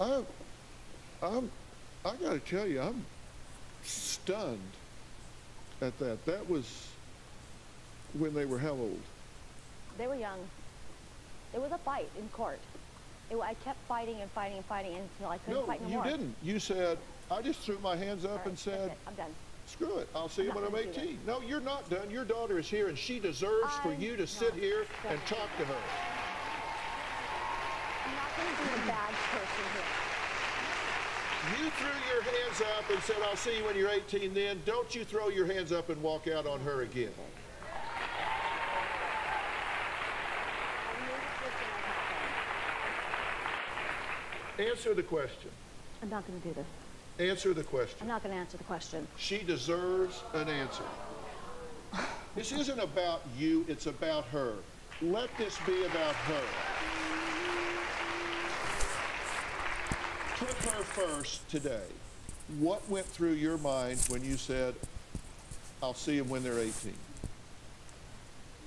I, I'm, I got to tell you, I'm stunned at that. That was when they were how old? They were young. It was a fight in court. I kept fighting and fighting and fighting until I couldn't fight no more. No, you didn't. You said, I just threw my hands up and said, I'm done. Screw it. I'll see you when I'm 18. No, you're not done. Your daughter is here, and she deserves for you to sit here and talk to her. I'm not going to be a bad person here. You threw your hands up and said, I'll see you when you're 18 then. Don't you throw your hands up and walk out on her again. Answer the question. I'm not going to do this. Answer the question. I'm not going to answer the question. She deserves an answer. This isn't about you, it's about her. Let this be about her. Put her first today. What went through your mind when you said, I'll see them when they're 18?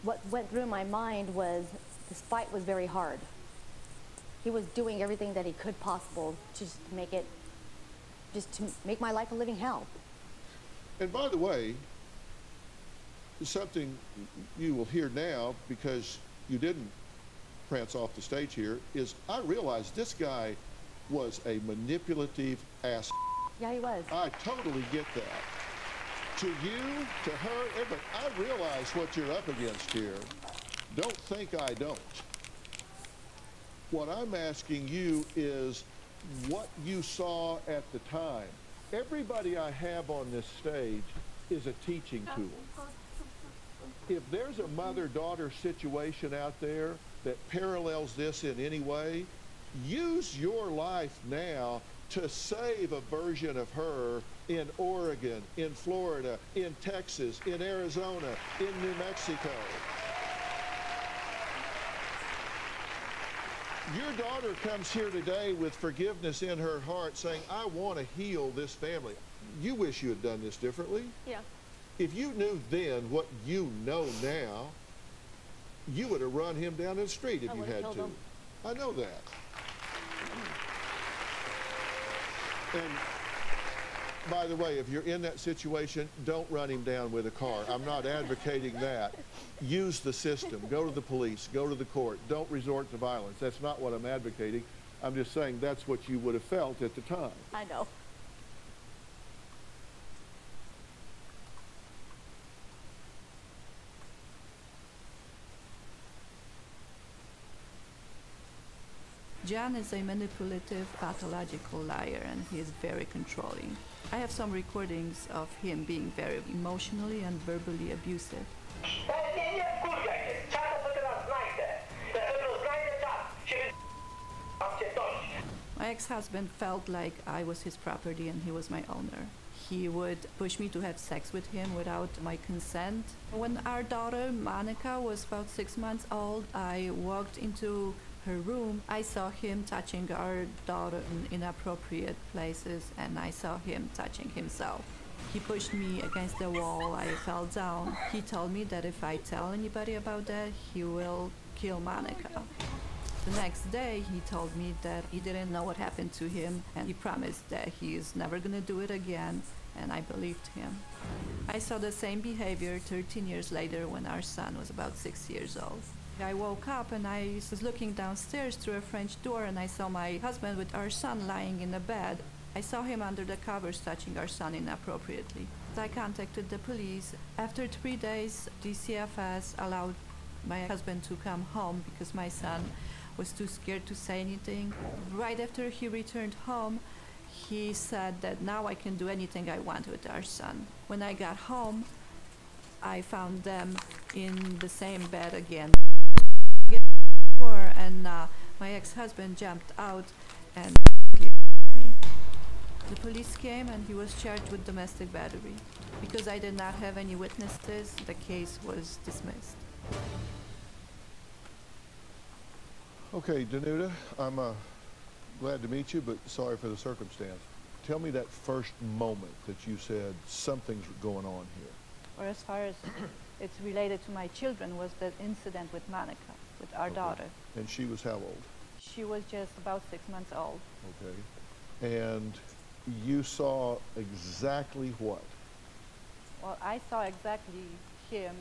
What went through my mind was this fight was very hard. He was doing everything that he could possible just to make my life a living hell. And by the way, something you will hear now, because you didn't prance off the stage here, is I realized this guy was a manipulative ass. Yeah, he was. I totally get that. To you, to her, everybody, I realize what you're up against here. Don't think I don't. What I'm asking you is what you saw at the time. Everybody I have on this stage is a teaching tool. If there's a mother-daughter situation out there that parallels this in any way, use your life now to save a version of her in Oregon, in Florida, in Texas, in Arizona, in New Mexico. Your daughter comes here today with forgiveness in her heart saying, I want to heal this family. You wish you had done this differently. Yeah. If you knew then what you know now, you would have run him down the street if you had to. I know that. And by the way, if you're in that situation, don't run him down with a car. I'm not advocating that. Use the system. Go to the police. Go to the court. Don't resort to violence. That's not what I'm advocating. I'm just saying that's what you would have felt at the time. I know. John is a manipulative, pathological liar, and he is very controlling. I have some recordings of him being very emotionally and verbally abusive. My ex-husband felt like I was his property and he was my owner. He would push me to have sex with him without my consent. When our daughter, Monica, was about 6 months old, I walked into her room. I saw him touching our daughter in inappropriate places, and I saw him touching himself. He pushed me against the wall. I fell down. He told me that if I tell anybody about that, he will kill Monica. The next day, he told me that he didn't know what happened to him, and he promised that he is never gonna do it again, and I believed him. I saw the same behavior 13 years later when our son was about 6 years old. I woke up and I was looking downstairs through a French door, and I saw my husband with our son lying in the bed. I saw him under the covers touching our son inappropriately. I contacted the police. After 3 days, DCFS allowed my husband to come home because my son was too scared to say anything. Right after he returned home, he said that now I can do anything I want with our son. When I got home, I found them in the same bed again. And my ex-husband jumped out and me. The police came and he was charged with domestic battery. Because I did not have any witnesses, the case was dismissed. Okay, Danuta, I'm glad to meet you, but sorry for the circumstance. Tell me that first moment that you said something's going on here. Or as far as it's related to my children, was the incident with Monica, with our daughter. And she was how old? She was just about 6 months old. Okay. And you saw exactly what? Well, I saw exactly him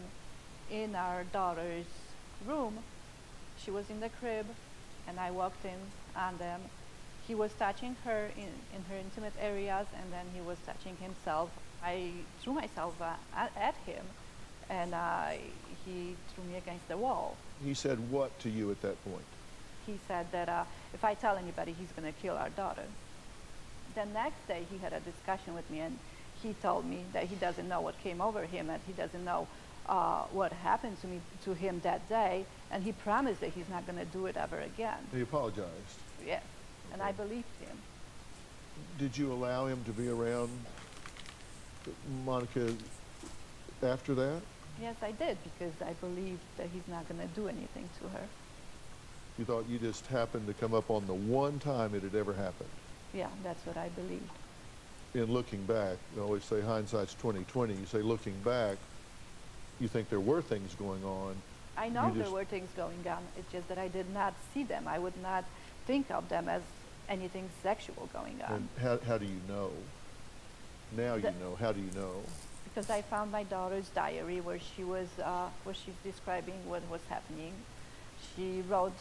in our daughter's room. She was in the crib, and I walked in on them. He was touching her in her intimate areas, and then he was touching himself. I threw myself at him, and he threw me against the wall. He said what to you at that point? He said that if I tell anybody, he's going to kill our daughter. The next day, he had a discussion with me, and he told me that he doesn't know what came over him, and he doesn't know what happened to him that day, and he promised that he's not going to do it ever again. He apologized? Yes, okay. And I believed him. Did you allow him to be around Monica after that? Yes, I did, because I believed that he's not going to do anything to her. You thought you just happened to come up on the one time it had ever happened? Yeah, that's what I believed. In looking back, you always say hindsight's 20/20. You say looking back, you think there were things going on. I know there were things going on. It's just that I did not see them. I would not think of them as anything sexual going on. And how do you know? Now you know. How do you know? Because I found my daughter's diary where she was, where she's describing what was happening. She wrote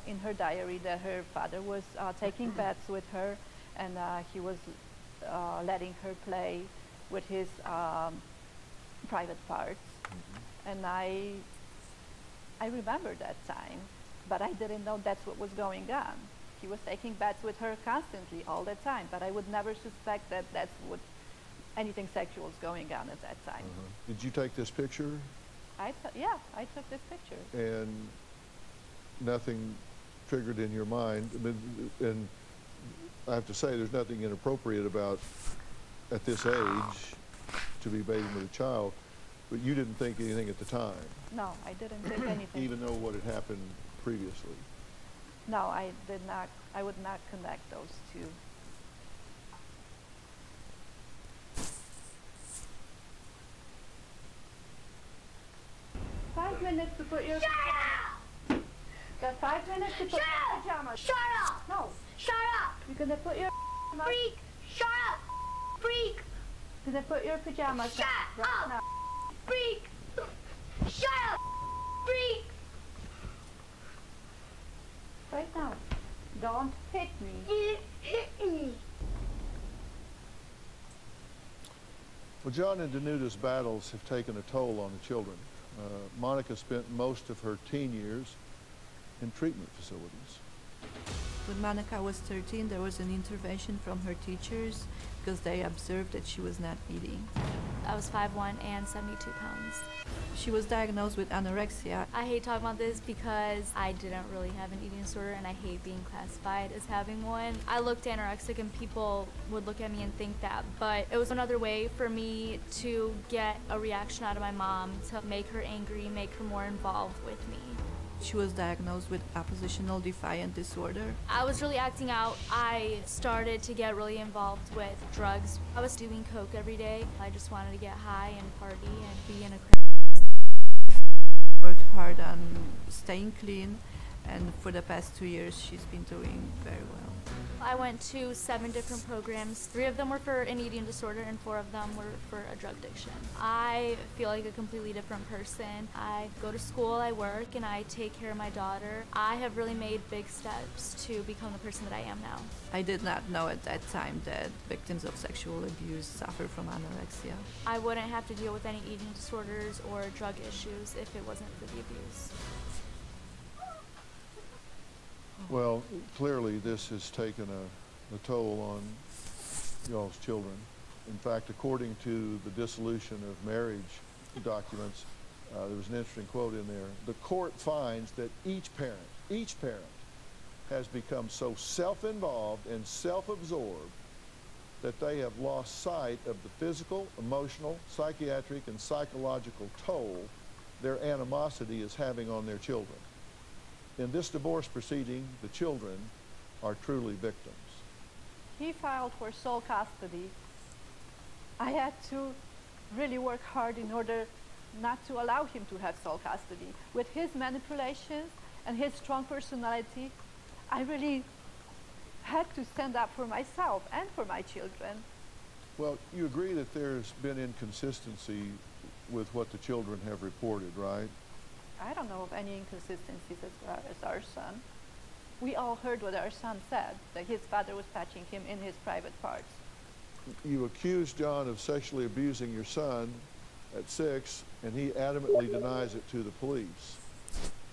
in her diary that her father was taking baths with her, and he was letting her play with his private parts. Mm-hmm. And I remember that time, but I didn't know that's what was going on. He was taking baths with her constantly, all the time, but I would never suspect that that's what anything sexual is going on at that time. Uh-huh. Did you take this picture? Yeah, I took this picture. And nothing triggered in your mind, and I have to say there's nothing inappropriate about, at this age, to be bathing with a child, but you didn't think anything at the time? No, I didn't think anything. Even though what had happened previously? No, I did not. I would not connect those two. Five minutes to put your... Shut up! Got 5 minutes to put Shut your up! pajamas. Shut up! No. Shut up! You're gonna put your... Freak! Shut up! Freak! You're gonna put your pajamas Shut on right up! now. Freak! Shut up! Freak! Right now. Don't hit me. You hit me. Well, John and Danuta's battles have taken a toll on the children. Monica spent most of her teen years in treatment facilities. When Monica was 13, there was an intervention from her teachers because they observed that she was not eating. I was 5'1" and 72 pounds. She was diagnosed with anorexia. I hate talking about this because I didn't really have an eating disorder and I hate being classified as having one. I looked anorexic and people would look at me and think that, but it was another way for me to get a reaction out of my mom, to make her angry, make her more involved with me. She was diagnosed with oppositional defiant disorder. I was really acting out. I started to get really involved with drugs. I was doing coke every day. I just wanted to get high and party and be in a Worked hard on staying clean, and for the past 2 years she's been doing very well. I went to 7 different programs. 3 of them were for an eating disorder and 4 of them were for a drug addiction. I feel like a completely different person. I go to school, I work, and I take care of my daughter. I have really made big steps to become the person that I am now. I did not know at that time that victims of sexual abuse suffer from anorexia. I wouldn't have to deal with any eating disorders or drug issues if it wasn't for the abuse. Well, clearly this has taken a toll on y'all's children. In fact, according to the dissolution of marriage documents, there was an interesting quote in there. The court finds that each parent has become so self-involved and self-absorbed that they have lost sight of the physical, emotional, psychiatric, and psychological toll their animosity is having on their children. In this divorce proceeding, the children are truly victims. He filed for sole custody. I had to really work hard in order not to allow him to have sole custody. With his manipulations and his strong personality, I really had to stand up for myself and for my children. Well, you agree that there's been inconsistency with what the children have reported, right? I don't know of any inconsistencies as far as our son. We all heard what our son said, that his father was touching him in his private parts. You accused John of sexually abusing your son at 6, and he adamantly denies it to the police.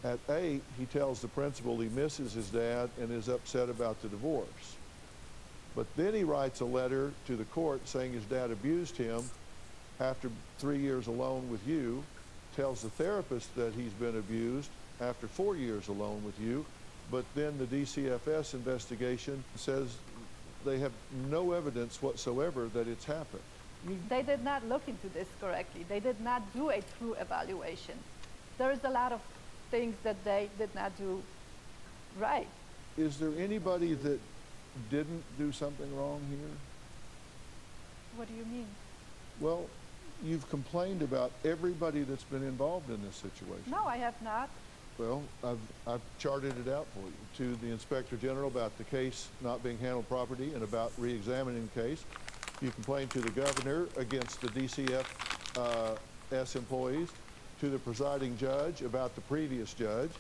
At 8, he tells the principal he misses his dad and is upset about the divorce. But then he writes a letter to the court saying his dad abused him after 3 years alone with you, tells the therapist that he's been abused after 4 years alone with you, but then the DCFS investigation says they have no evidence whatsoever that it's happened. They did not look into this correctly. They did not do a true evaluation. There is a lot of things that they did not do right. Is there anybody that didn't do something wrong here? What do you mean? Well, you've complained about everybody that's been involved in this situation. No, I have not. Well, I've charted it out for you. To the Inspector General about the case not being handled properly and about re-examining the case. You complained to the governor against the DCFS employees, to the presiding judge about the previous judge,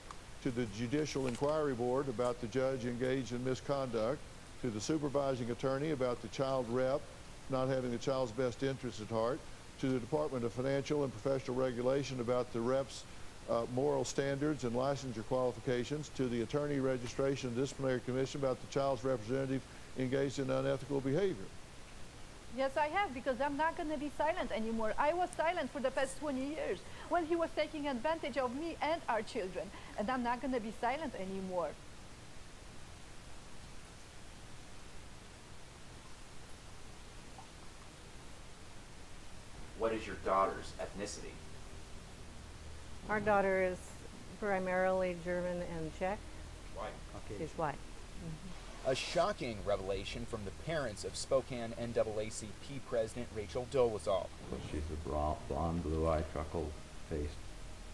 to the Judicial Inquiry Board about the judge engaged in misconduct, to the supervising attorney about the child rep not having the child's best interest at heart, to the Department of Financial and Professional Regulation about the rep's moral standards and licensure qualifications, to the Attorney Registration and Disciplinary Commission about the child's representative engaged in unethical behavior. Yes, I have, because I'm not going to be silent anymore. I was silent for the past 20 years when he was taking advantage of me and our children, and I'm not going to be silent anymore. What is your daughter's ethnicity? Our daughter is primarily German and Czech. White. She's white. A shocking revelation from the parents of Spokane NAACP President Rachel Dolezal. She's a blonde, blue-eyed, freckle-faced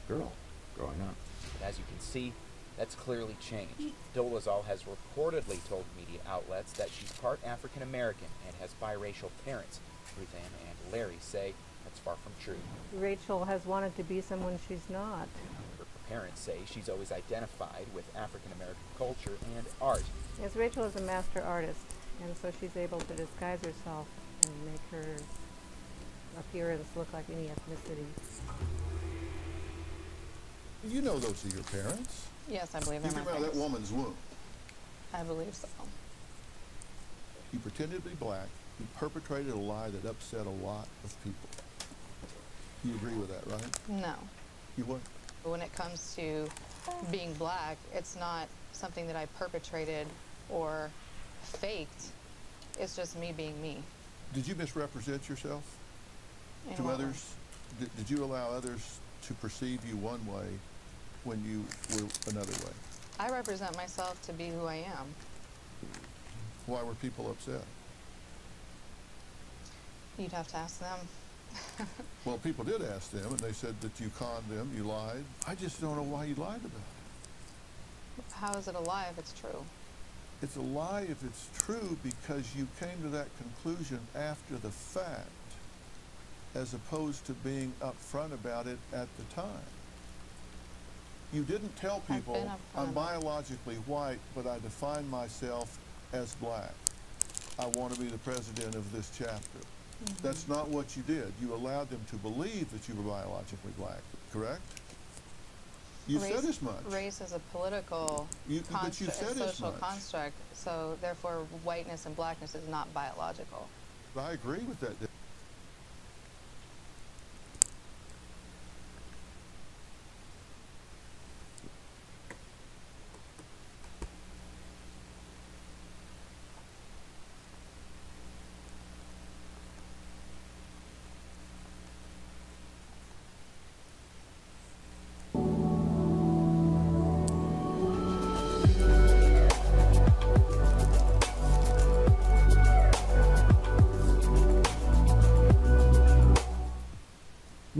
girl growing up. But as you can see, that's clearly changed. Dolezal has reportedly told media outlets that she's part African American and has biracial parents. Ruth Ann and Larry say that's far from true. Rachel has wanted to be someone she's not. Her parents say she's always identified with African American culture and art. Yes, Rachel is a master artist, and so she's able to disguise herself and make her appearance look like any ethnicity. You know those are your parents. Yes, I believe they're You my came out of that parents. woman's womb. I believe so. You pretended to be black. You perpetrated a lie that upset a lot of people. You agree with that, right? No. You what? When it comes to being black, it's not something that I perpetrated or faked. It's just me being me. Did you misrepresent yourself In to what way? others? Did you allow others to perceive you one way when you were another way? I represent myself to be who I am. Why were people upset? You'd have to ask them. Well, people did ask them, and they said that you conned them, you lied. I just don't know why you lied about it. How is it a lie if it's true? It's a lie if it's true because you came to that conclusion after the fact, as opposed to being upfront about it at the time. You didn't tell people, I've been upfront I'm about it. biologically white, but I define myself as black. I want to be the president of this chapter. That's not what you did. You allowed them to believe that you were biologically black, correct? You said as much. Race is a political But you construct, said a as social much. construct, so therefore whiteness and blackness is not biological. I agree with that.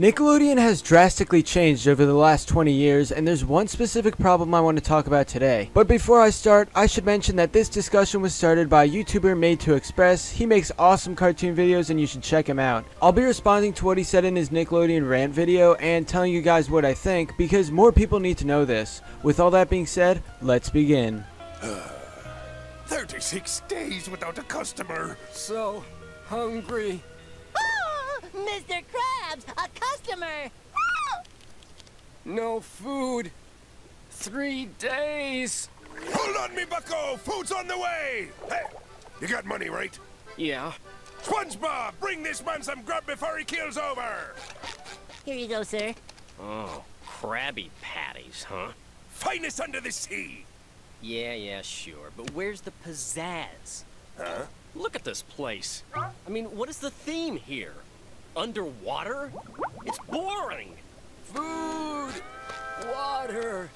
Nickelodeon has drastically changed over the last 20 years, and there's one specific problem I want to talk about today. But before I start, I should mention that this discussion was started by a YouTuber Made to Express. He makes awesome cartoon videos and you should check him out. I'll be responding to what he said in his Nickelodeon rant video and telling you guys what I think because more people need to know this. With all that being said, let's begin. 36 days without a customer. So hungry. Mr. Krabs, a customer! No food. 3 days. Hold on, me bucko! Food's on the way! Hey, you got money, right? Yeah. SpongeBob, bring this man some grub before he keels over! Here you go, sir. Oh, Krabby Patties, huh? Finest under the sea! Yeah, sure. But where's the pizzazz? Huh? Look at this place. I mean, what is the theme here? Underwater? It's boring. Food, water,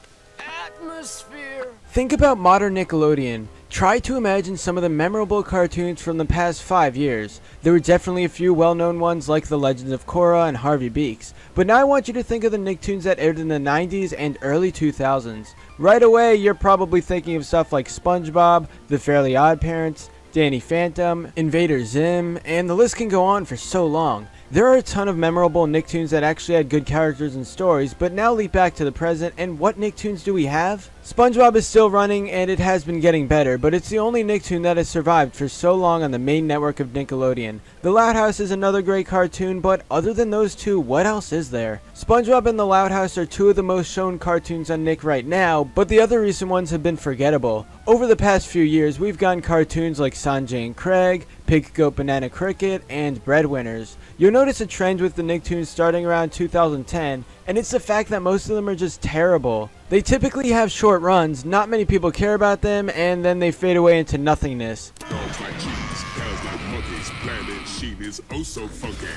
atmosphere. Think about modern Nickelodeon. Try to imagine some of the memorable cartoons from the past 5 years. There were definitely a few well-known ones like The Legends of Korra and Harvey Beaks. But now I want you to think of the Nicktoons that aired in the 90s and early 2000s. Right away, you're probably thinking of stuff like SpongeBob, The Fairly Odd Parents, Danny Phantom, Invader Zim, and the list can go on for so long. There are a ton of memorable Nicktoons that actually had good characters and stories, but now leap back to the present, and what Nicktoons do we have? SpongeBob is still running, and it has been getting better, but it's the only Nicktoon that has survived for so long on the main network of Nickelodeon. The Loud House is another great cartoon, but other than those two, what else is there? SpongeBob and the Loud House are two of the most shown cartoons on Nick right now, but the other recent ones have been forgettable. Over the past few years, we've gotten cartoons like Sanjay and Craig, Pig Goat Banana Cricket, and Breadwinners. You'll notice a trend with the Nicktoons starting around 2010, and it's the fact that most of them are just terrible. They typically have short runs, not many people care about them, and then they fade away into nothingness. Dogs like cheese, cows like monkeys, planet sheep is oh so funky.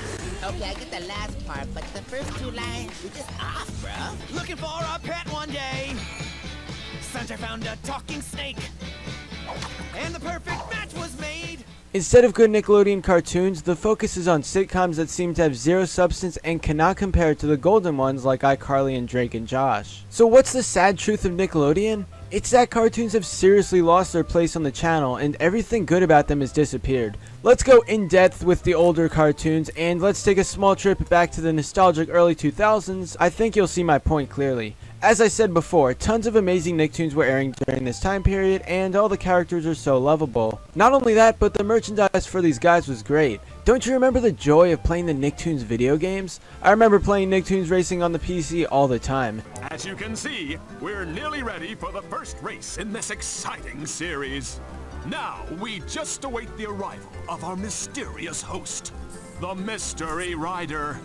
Okay, I get the last part, but the first 2 lines were just off, bro. Looking for a pet one day. Santa found a talking snake. And the perfect match was made. Instead of good Nickelodeon cartoons, the focus is on sitcoms that seem to have zero substance and cannot compare to the golden ones like iCarly and Drake and Josh. So what's the sad truth of Nickelodeon? It's that cartoons have seriously lost their place on the channel and everything good about them has disappeared. Let's go in depth with the older cartoons and let's take a small trip back to the nostalgic early 2000s. I think you'll see my point clearly. As I said before, tons of amazing Nicktoons were airing during this time period, and all the characters are so lovable. Not only that, but the merchandise for these guys was great. Don't you remember the joy of playing the Nicktoons video games? I remember playing Nicktoons Racing on the PC all the time. As you can see, we're nearly ready for the first race in this exciting series. Now, we just await the arrival of our mysterious host, the Mystery Rider.